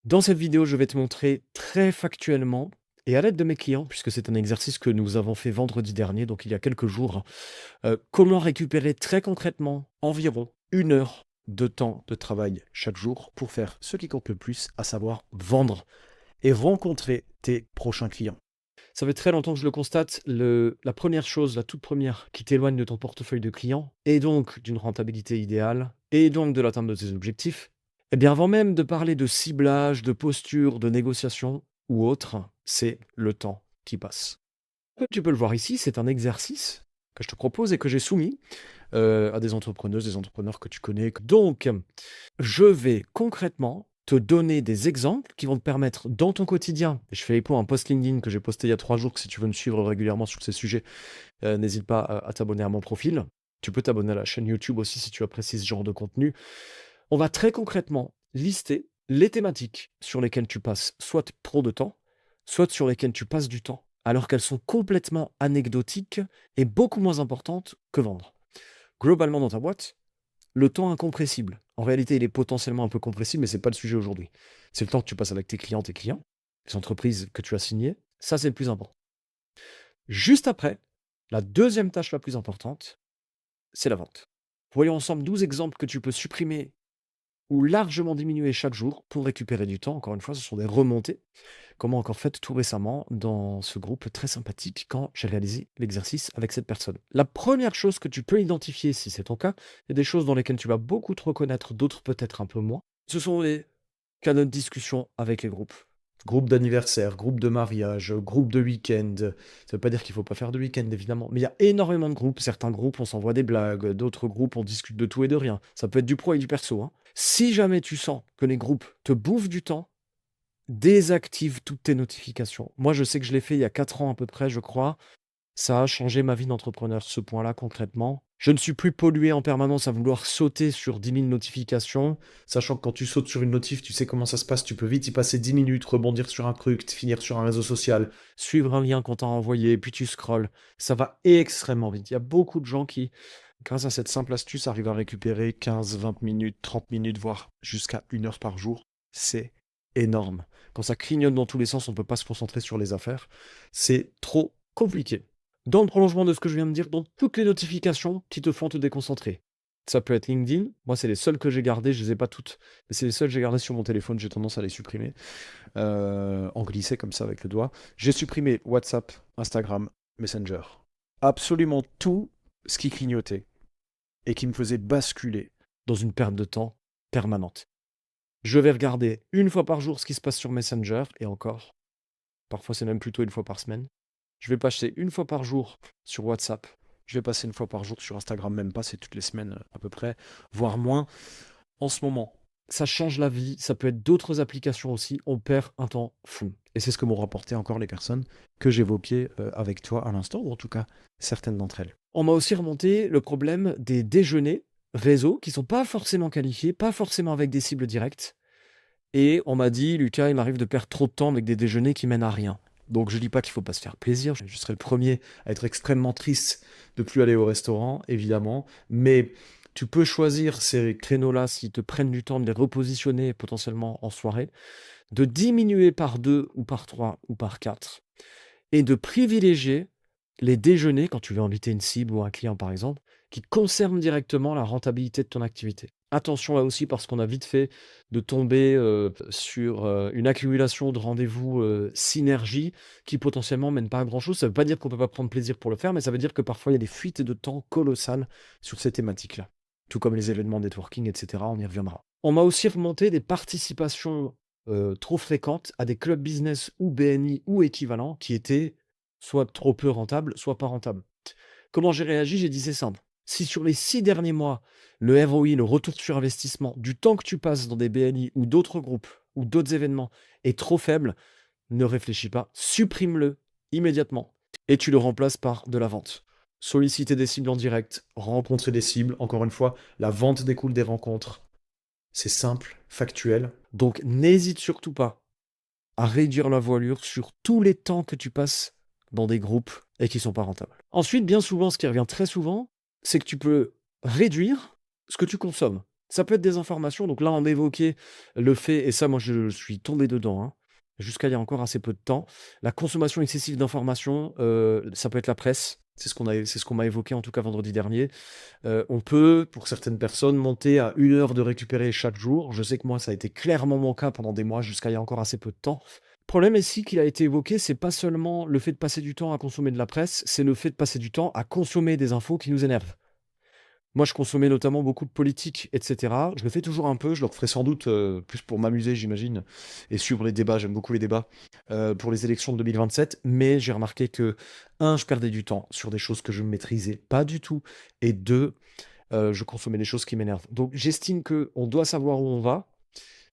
Dans cette vidéo, je vais te montrer très factuellement et à l'aide de mes clients, puisque c'est un exercice que nous avons fait vendredi dernier, donc il y a quelques jours, comment récupérer très concrètement environ 1 heure de temps de travail chaque jour pour faire ce qui compte le plus, à savoir vendre et rencontrer tes prochains clients. Ça fait très longtemps que je le constate, la première chose, la toute première qui t'éloigne de ton portefeuille de clients et donc d'une rentabilité idéale et donc de l'atteinte de tes objectifs, eh bien avant même de parler de ciblage, de posture, de négociation ou autre, c'est le temps qui passe. Comme tu peux le voir ici, c'est un exercice que je te propose et que j'ai soumis à des entrepreneuses, des entrepreneurs que tu connais. Donc, je vais concrètement te donner des exemples qui vont te permettre dans ton quotidien, et je fais écho à un post LinkedIn que j'ai posté il y a 3 jours, que si tu veux me suivre régulièrement sur ces sujets, n'hésite pas à t'abonner à mon profil. Tu peux t'abonner à la chaîne YouTube aussi si tu apprécies ce genre de contenu. On va très concrètement lister les thématiques sur lesquelles tu passes soit trop de temps, soit sur lesquelles tu passes du temps, alors qu'elles sont complètement anecdotiques et beaucoup moins importantes que vendre. Globalement dans ta boîte, le temps incompressible. En réalité, il est potentiellement un peu compressible, mais c'est pas le sujet aujourd'hui. C'est le temps que tu passes avec tes clients, les entreprises que tu as signées. Ça, c'est le plus important. Juste après, la deuxième tâche la plus importante, c'est la vente. Voyons ensemble 12 exemples que tu peux supprimer ou largement diminuer chaque jour pour récupérer du temps. Encore une fois, ce sont des remontées, comme encore fait tout récemment dans ce groupe très sympathique quand j'ai réalisé l'exercice avec cette personne. La première chose que tu peux identifier, si c'est ton cas, il y a des choses dans lesquelles tu vas beaucoup te reconnaître, d'autres peut-être un peu moins. Ce sont les canaux de discussion avec les groupes. Groupe d'anniversaire, groupe de mariage, groupe de week-end. Ça ne veut pas dire qu'il ne faut pas faire de week-end, évidemment. Mais il y a énormément de groupes. Certains groupes, on s'envoie des blagues. D'autres groupes, on discute de tout et de rien. Ça peut être du pro et du perso, hein. Si jamais tu sens que les groupes te bouffent du temps, désactive toutes tes notifications. Moi, je sais que je l'ai fait il y a 4 ans à peu près, je crois. Ça a changé ma vie d'entrepreneur, ce point-là, concrètement. Je ne suis plus pollué en permanence à vouloir sauter sur 10 000 notifications, sachant que quand tu sautes sur une notif, tu sais comment ça se passe, tu peux vite y passer 10 minutes, rebondir sur un truc, finir sur un réseau social, suivre un lien qu'on t'a envoyé, puis tu scrolles. Ça va extrêmement vite. Il y a beaucoup de gens qui, grâce à cette simple astuce, arrivent à récupérer 15, 20 minutes, 30 minutes, voire jusqu'à 1 heure par jour. C'est énorme. Quand ça clignote dans tous les sens, on ne peut pas se concentrer sur les affaires. C'est trop compliqué. Dans le prolongement de ce que je viens de dire, dans toutes les notifications qui te font te déconcentrer. Ça peut être LinkedIn. Moi, c'est les seules que j'ai gardées. Je les ai pas toutes, mais c'est les seules que j'ai gardées sur mon téléphone. J'ai tendance à les supprimer, en glisser comme ça avec le doigt. J'ai supprimé WhatsApp, Instagram, Messenger. Absolument tout ce qui clignotait et qui me faisait basculer dans une perte de temps permanente. Je vais regarder 1 fois par jour ce qui se passe sur Messenger, et encore, parfois c'est même plutôt 1 fois par semaine. Je vais passer 1 fois par jour sur WhatsApp. Je vais passer 1 fois par jour sur Instagram, même pas, c'est toutes les semaines à peu près, voire moins. En ce moment, ça change la vie, ça peut être d'autres applications aussi, on perd un temps fou. Et c'est ce que m'ont rapporté encore les personnes que j'évoquais avec toi à l'instant, ou en tout cas certaines d'entre elles. On m'a aussi remonté le problème des déjeuners réseau qui sont pas forcément qualifiés, pas forcément avec des cibles directes. Et on m'a dit, Lucas, il m'arrive de perdre trop de temps avec des déjeuners qui mènent à rien. Donc je dis pas qu'il faut pas se faire plaisir, je serai le premier à être extrêmement triste de plus aller au restaurant, évidemment, mais tu peux choisir ces créneaux-là, s'ils te prennent du temps de les repositionner potentiellement en soirée, de diminuer par 2 ou par 3 ou par 4, et de privilégier les déjeuners, quand tu veux inviter une cible ou un client par exemple, qui concernent directement la rentabilité de ton activité. Attention là aussi, parce qu'on a vite fait de tomber sur une accumulation de rendez-vous synergie qui potentiellement mènent pas à grand chose. Ça veut pas dire qu'on peut pas prendre plaisir pour le faire, mais ça veut dire que parfois il y a des fuites de temps colossales sur ces thématiques-là. Tout comme les événements networking, etc. On y reviendra. On m'a aussi remonté des participations trop fréquentes à des clubs business ou BNI ou équivalents qui étaient soit trop peu rentables, soit pas rentables. Comment j'ai réagi? J'ai dit: «C'est simple. Si sur les 6 derniers mois, le ROI, le retour sur investissement, du temps que tu passes dans des BNI ou d'autres groupes ou d'autres événements est trop faible, ne réfléchis pas, supprime-le immédiatement et tu le remplaces par de la vente». Solliciter des cibles en direct, rencontrer des cibles, encore une fois, la vente découle des rencontres. C'est simple, factuel. Donc n'hésite surtout pas à réduire la voilure sur tous les temps que tu passes dans des groupes et qui sont pas rentables. Ensuite, bien souvent, ce qui revient très souvent, c'est que tu peux réduire ce que tu consommes. Ça peut être des informations, donc là, on évoquait le fait et ça, moi, je suis tombé dedans, hein, jusqu'à il y a encore assez peu de temps. La consommation excessive d'informations, ça peut être la presse. C'est ce qu'on m'a évoqué, en tout cas, vendredi dernier. On peut, pour certaines personnes, monter à 1 heure de récupérer chaque jour. Je sais que moi, ça a été clairement mon cas pendant des mois, jusqu'à il y a encore assez peu de temps. Le problème ici qu'il a été évoqué, c'est pas seulement le fait de passer du temps à consommer de la presse, c'est le fait de passer du temps à consommer des infos qui nous énervent. Moi, je consommais notamment beaucoup de politique, et cetera. Je le fais toujours un peu, je le referai sans doute, plus pour m'amuser, j'imagine, et suivre les débats, j'aime beaucoup les débats, pour les élections de 2027. Mais j'ai remarqué que, un, je perdais du temps sur des choses que je ne maîtrisais pas du tout, et deux, je consommais des choses qui m'énervent. Donc j'estime qu'on doit savoir où on va.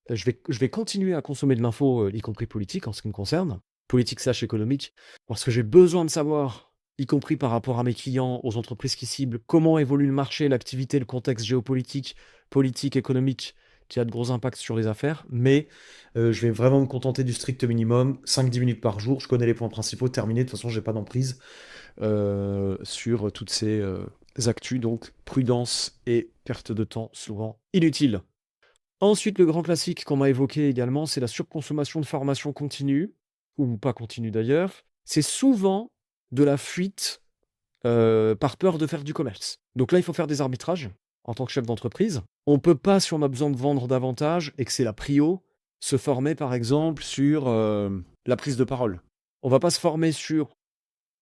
Je vais continuer à consommer de l'info, y compris politique en ce qui me concerne, politique/économique, parce que j'ai besoin de savoir, y compris par rapport à mes clients, aux entreprises qui ciblent, comment évolue le marché, l'activité, le contexte géopolitique, politique, économique, qui a de gros impacts sur les affaires. Mais je vais vraiment me contenter du strict minimum, 5-10 minutes par jour. Je connais les points principaux, terminé. De toute façon, j'ai pas d'emprise sur toutes ces actus. Donc prudence et perte de temps souvent inutile. Ensuite, le grand classique qu'on m'a évoqué également, c'est la surconsommation de formation continue, ou pas continue d'ailleurs. C'est souvent de la fuite par peur de faire du commerce. Donc là, il faut faire des arbitrages en tant que chef d'entreprise. On ne peut pas, si on a besoin de vendre davantage et que c'est la prio, se former par exemple sur la prise de parole. On va pas se former sur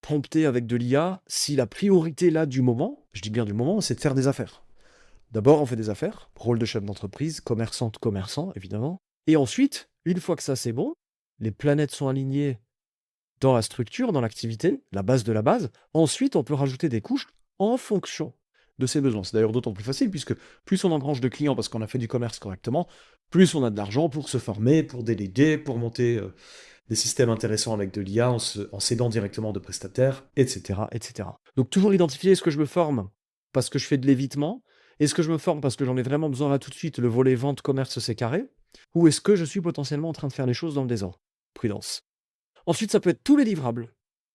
prompter avec de l'IA si la priorité là du moment, je dis bien du moment, c'est de faire des affaires. D'abord, on fait des affaires, rôle de chef d'entreprise, commerçante, commerçant, évidemment. Et ensuite, une fois que ça c'est bon, les planètes sont alignées dans la structure, dans l'activité, la base de la base. Ensuite, on peut rajouter des couches en fonction de ses besoins. C'est d'ailleurs d'autant plus facile puisque plus on engrange de clients parce qu'on a fait du commerce correctement, plus on a de l'argent pour se former, pour déléguer, pour monter des systèmes intéressants avec de l'IA en s'aidant directement de prestataires, etc., etc. Donc toujours identifier est-ce que je me forme parce que je fais de l'évitement, est-ce que je me forme parce que j'en ai vraiment besoin là tout de suite, le volet vente, commerce, c'est carré, ou est-ce que je suis potentiellement en train de faire les choses dans le désordre? Prudence. Ensuite, ça peut être tous les livrables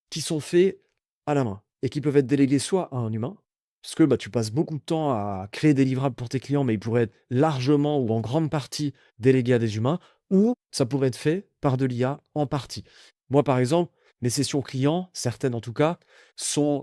qui sont faits à la main et qui peuvent être délégués soit à un humain, parce que tu passes beaucoup de temps à créer des livrables pour tes clients, mais ils pourraient être largement ou en grande partie délégués à des humains, ou ça pourrait être fait par de l'IA en partie. Moi, par exemple, mes sessions clients, certaines en tout cas, sont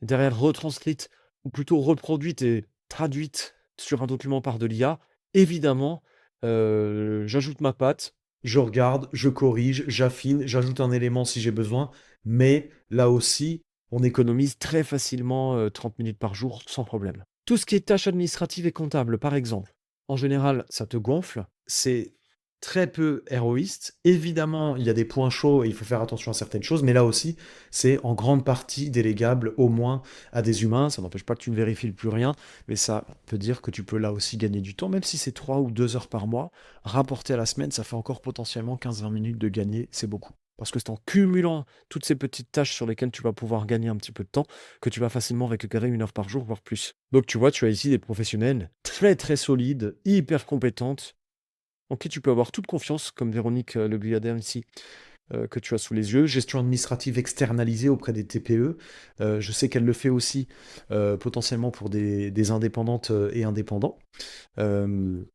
derrière retranscrites ou plutôt reproduites et traduites sur un document par de l'IA. Évidemment, j'ajoute ma patte, je regarde, je corrige, j'affine, j'ajoute un élément si j'ai besoin, mais là aussi, on économise très facilement 30 minutes par jour sans problème. Tout ce qui est tâches administratives et comptables, par exemple, en général, ça te gonfle, c'est très peu héroïste. Évidemment, il y a des points chauds et il faut faire attention à certaines choses, mais là aussi, c'est en grande partie délégable au moins à des humains. Ça n'empêche pas que tu ne vérifies plus rien, mais ça peut dire que tu peux là aussi gagner du temps, même si c'est 3 ou 2 heures par mois. Rapporté à la semaine, ça fait encore potentiellement 15-20 minutes de gagner, c'est beaucoup. Parce que c'est en cumulant toutes ces petites tâches sur lesquelles tu vas pouvoir gagner un petit peu de temps que tu vas facilement récupérer 1 heure par jour, voire plus. Donc tu vois, tu as ici des professionnels très très solides, hyper compétentes, en qui tu peux avoir toute confiance, comme Véronique Le Guyadem ici, que tu as sous les yeux. Gestion administrative externalisée auprès des TPE. Je sais qu'elle le fait aussi potentiellement pour des indépendantes et indépendants. En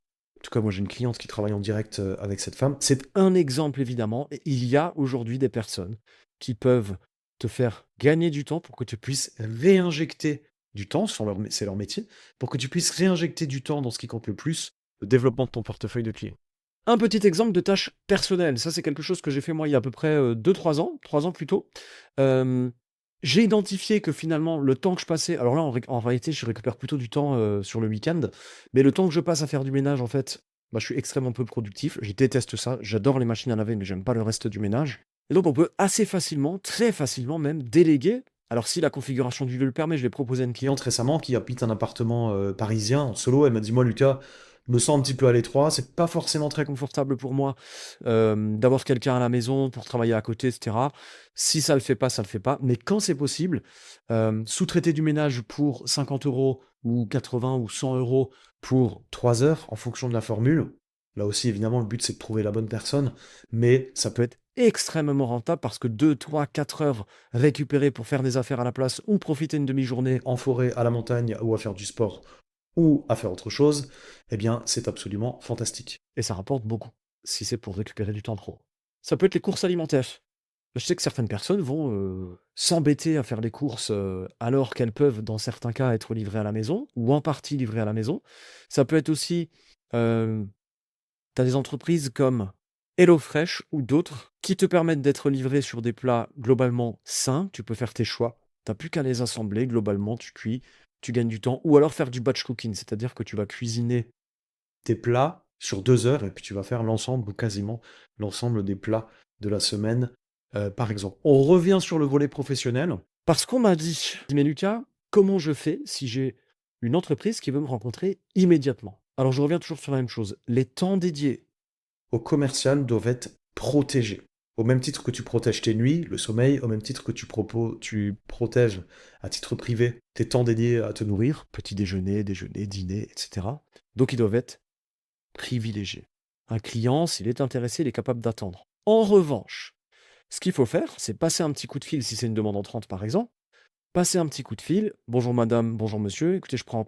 tout cas, moi j'ai une cliente qui travaille en direct avec cette femme. C'est un exemple évidemment. Et il y a aujourd'hui des personnes qui peuvent te faire gagner du temps pour que tu puisses réinjecter du temps, c'est leur métier, pour que tu puisses réinjecter du temps dans ce qui compte le plus, le développement de ton portefeuille de clients. Un petit exemple de tâche personnelle, ça c'est quelque chose que j'ai fait moi il y a à peu près 2-3 ans, 3 ans plutôt. J'ai identifié que finalement le temps que je passais, alors là en réalité je récupère plutôt du temps sur le week-end, mais le temps que je passe à faire du ménage en fait, je suis extrêmement peu productif, je déteste ça, j'adore les machines à laver mais j'aime pas le reste du ménage. Et donc on peut assez facilement, très facilement même, déléguer. Alors si la configuration du lieu le permet, je l'ai proposé à une cliente récemment qui habite un appartement parisien en solo, elle m'a dit moi Lucas, je me sens un petit peu à l'étroit, c'est pas forcément très confortable pour moi d'avoir quelqu'un à la maison pour travailler à côté, etc. Si ça le fait pas, ça le fait pas. Mais quand c'est possible, sous-traiter du ménage pour 50 € ou 80 ou 100 € pour 3 heures en fonction de la formule. Là aussi, évidemment, le but c'est de trouver la bonne personne, mais ça peut être extrêmement rentable parce que 2, 3, 4 heures récupérées pour faire des affaires à la place ou profiter une demi-journée en forêt, à la montagne ou à faire du sport ou à faire autre chose, eh bien, c'est absolument fantastique. Et ça rapporte beaucoup, si c'est pour récupérer du temps pro. Ça peut être les courses alimentaires. Je sais que certaines personnes vont, s'embêter à faire les courses, alors qu'elles peuvent, dans certains cas, être livrées à la maison ou en partie livrées à la maison. Ça peut être aussi, hem, tu as des entreprises comme HelloFresh ou d'autres qui te permettent d'être livré sur des plats globalement sains. Tu peux faire tes choix. Tu as plus qu'à les assembler, globalement, tu cuis, tu gagnes du temps ou alors faire du batch cooking, c'est-à-dire que tu vas cuisiner Tes plats sur 2 heures et puis tu vas faire l'ensemble ou quasiment l'ensemble des plats de la semaine, par exemple. On revient sur le volet professionnel. parce qu'on m'a dit: «Mais Lucas, comment je fais si j'ai une entreprise qui veut me rencontrer immédiatement?» Alors je reviens toujours sur la même chose, les temps dédiés. Au commercial doivent être protégés. Au même titre que tu protèges tes nuits, le sommeil, au même titre que tu protèges à titre privé tes temps dédiés à te nourrir. Petit déjeuner, déjeuner, dîner, et cetera. Donc ils doivent être privilégiés. Un client, s'il est intéressé, il est capable d'attendre. En revanche, ce qu'il faut faire, c'est passer un petit coup de fil si c'est une demande entrante par exemple. Passer un petit coup de fil: «Bonjour madame, bonjour monsieur, écoutez, je prends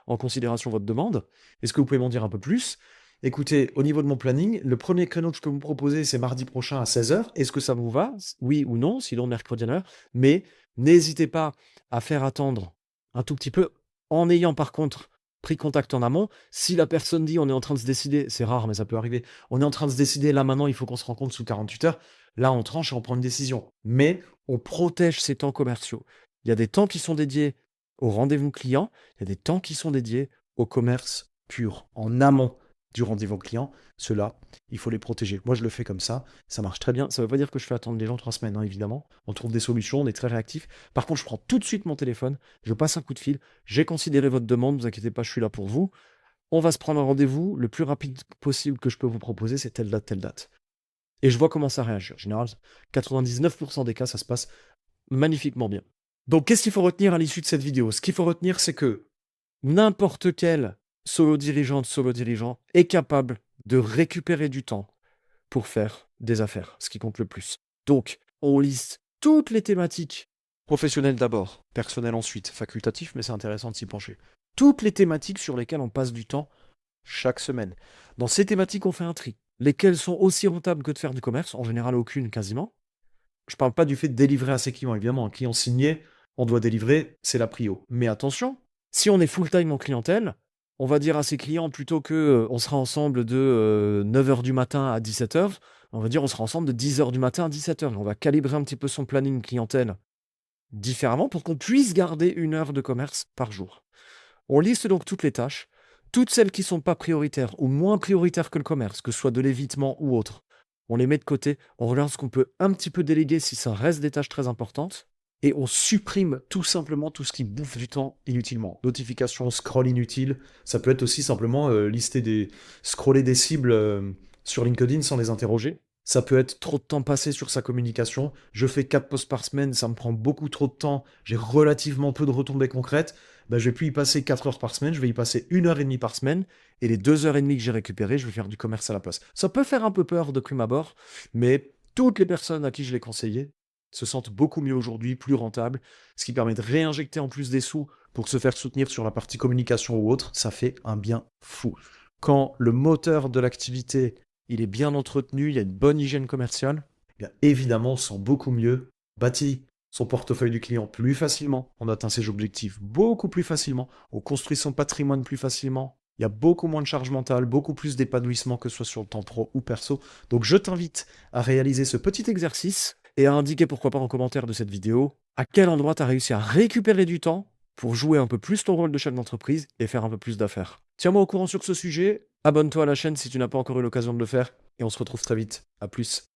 en considération votre demande. Est-ce que vous pouvez m'en dire un peu plus? Écoutez, au niveau de mon planning, le premier créneau que je peux vous proposer, c'est mardi prochain à 16 heures. Est-ce que ça vous va? Oui ou non? Sinon mercredi à 9 heure. Mais n'hésitez pas à faire attendre un tout petit peu, en ayant par contre pris contact en amont. Si la personne dit: «On est en train de se décider», c'est rare mais ça peut arriver, «On est en train de se décider là maintenant, il faut qu'on se rencontre sous 48 heures», là on tranche et on prend une décision. Mais on protège ces temps commerciaux. Il y a des temps qui sont dédiés au rendez-vous client, il y a des temps qui sont dédiés au commerce pur, en amont du rendez-vous client, ceux-là, il faut les protéger. Moi, je le fais comme ça marche très bien. Ça ne veut pas dire que je fais attendre les gens 3 semaines, hein, évidemment. On trouve des solutions, on est très réactif. Par contre, je prends tout de suite mon téléphone, je passe un coup de fil, j'ai considéré votre demande, ne vous inquiétez pas, je suis là pour vous. On va se prendre un rendez-vous, le plus rapide possible que je peux vous proposer, c'est telle date, telle date. Et je vois comment ça réagit. En général, 99% des cas, ça se passe magnifiquement bien. Donc, qu'est-ce qu'il faut retenir à l'issue de cette vidéo? Ce qu'il faut retenir, c'est que n'importe quel solo dirigeant est capable de récupérer du temps pour faire des affaires, ce qui compte le plus. Donc, on liste toutes les thématiques, professionnelles d'abord, personnelles ensuite, facultatif, mais c'est intéressant de s'y pencher. Toutes les thématiques sur lesquelles on passe du temps chaque semaine. Dans ces thématiques, on fait un tri. Lesquelles sont aussi rentables que de faire du commerce? En général, aucune, quasiment. Je parle pas du fait de délivrer à ses clients, évidemment. Un client signé, on doit délivrer, c'est la prio. Mais attention, si on est full-time en clientèle, on va dire à ses clients plutôt que on sera ensemble de 9 h du matin à 17 h, on va dire on sera ensemble de 10 h du matin à 17 h. On va calibrer un petit peu son planning clientèle différemment pour qu'on puisse garder 1 heure de commerce par jour. On liste donc toutes les tâches, toutes celles qui ne sont pas prioritaires ou moins prioritaires que le commerce, que ce soit de l'évitement ou autre. On les met de côté, on regarde ce qu'on peut un petit peu déléguer si ça reste des tâches très importantes, et on supprime tout simplement tout ce qui bouffe du temps inutilement. Notifications, scroll inutile. Ça peut être aussi simplement scroller des cibles sur LinkedIn sans les interroger. Ça peut être trop de temps passé sur sa communication. Je fais 4 posts par semaine, ça me prend beaucoup trop de temps. J'ai relativement peu de retombées concrètes. Ben, je vais plus y passer 4 heures par semaine, je vais y passer 1 h 30 par semaine. Et les 2 h 30 que j'ai récupérées, je vais faire du commerce à la place. Ça peut faire un peu peur de prime abord, mais toutes les personnes à qui je l'ai conseillé se sentent beaucoup mieux aujourd'hui, plus rentables, ce qui permet de réinjecter en plus des sous pour se faire soutenir sur la partie communication ou autre. Ça fait un bien fou. Quand le moteur de l'activité il est bien entretenu, il y a une bonne hygiène commerciale, eh bien évidemment, on sent beaucoup mieux, bâtit son portefeuille du client plus facilement, on atteint ses objectifs beaucoup plus facilement, on construit son patrimoine plus facilement, il y a beaucoup moins de charge mentale, beaucoup plus d'épanouissement que ce soit sur le temps pro ou perso. Donc je t'invite à réaliser ce petit exercice et à indiquer pourquoi pas en commentaire de cette vidéo à quel endroit tu as réussi à récupérer du temps pour jouer un peu plus ton rôle de chef d'entreprise et faire un peu plus d'affaires. Tiens-moi au courant sur ce sujet, abonne-toi à la chaîne si tu n'as pas encore eu l'occasion de le faire, et on se retrouve très vite. À plus.